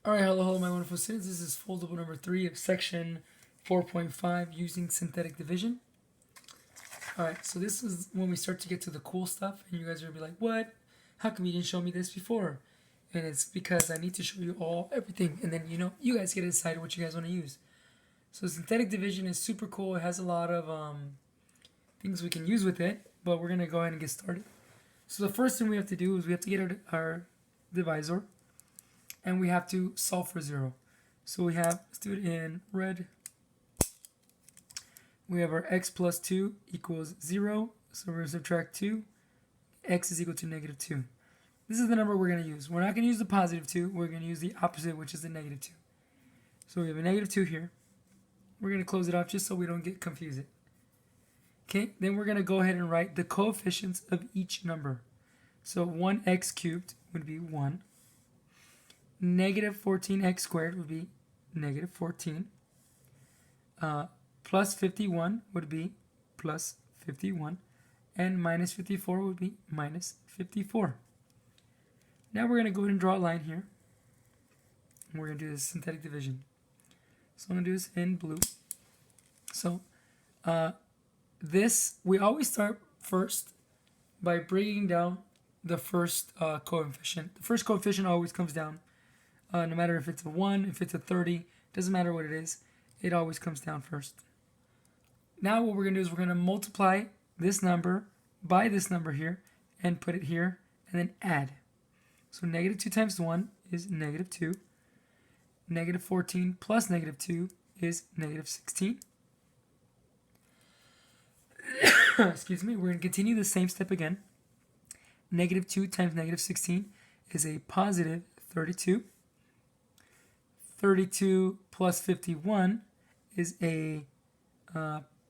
Alright, hello, my wonderful students. This is foldable number 3 of section 4.5, using synthetic division. Alright, so this is when we start to get to the cool stuff, and you guys are going to be like, what? How come you didn't show me this before? And it's because I need to show you everything, and then, you guys get to decide what you guys want to use. So synthetic division is super cool. It has a lot of things we can use with it, but we're going to go ahead and get started. So the first thing we have to do is we have to get our divisor, and we have to solve for 0. So we have, let's do it in red. We have our x plus 2 equals 0. So we're going to subtract 2. X is equal to negative 2. This is the number we're going to use. We're not going to use the positive 2. We're going to use the opposite, which is the negative 2. So we have a negative 2 here. We're going to close it off just so we don't get confused. Okay, then we're going to go ahead and write the coefficients of each number. So 1x cubed would be 1. Negative 14x squared would be negative 14. Plus 51 would be plus 51. And minus 54 would be minus 54. Now we're going to go ahead and draw a line here. And we're going to do this synthetic division. So I'm going to do this in blue. So we always start first by breaking down the first coefficient. The first coefficient always comes down. No matter if it's a 1, if it's a 30, doesn't matter what it is, it always comes down first. Now what we're going to do is we're going to multiply this number by this number here and put it here and then add. So negative 2 times 1 is negative 2. Negative 14 plus negative 2 is negative 16. Excuse me, we're going to continue the same step again. Negative 2 times negative 16 is a positive 32. 32 plus 51 is a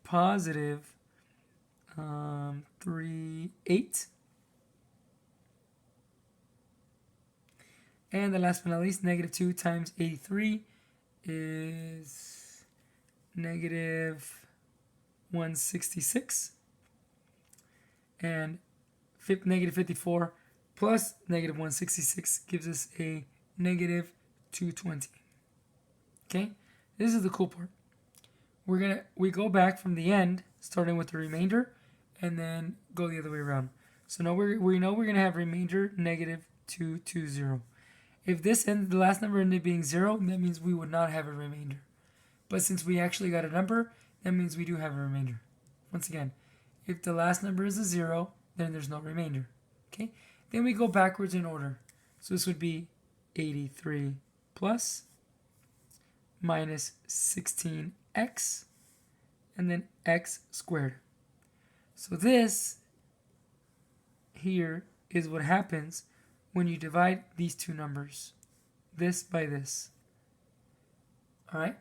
positive 8. And the last but not least, negative 2 times 83 is negative 166. And negative 54 plus negative 166 gives us a negative 220. Okay, this is the cool part. We go back from the end, starting with the remainder, and then go the other way around. So now we know we're gonna have remainder negative 220. If the last number ended up being 0, that means we would not have a remainder. But since we actually got a number, that means we do have a remainder. Once again, if the last number is a 0, then there's no remainder. Okay, then we go backwards in order. So this would be 83 plus minus 16x, and then x squared. So this here is what happens when you divide these two numbers, this by this. All right?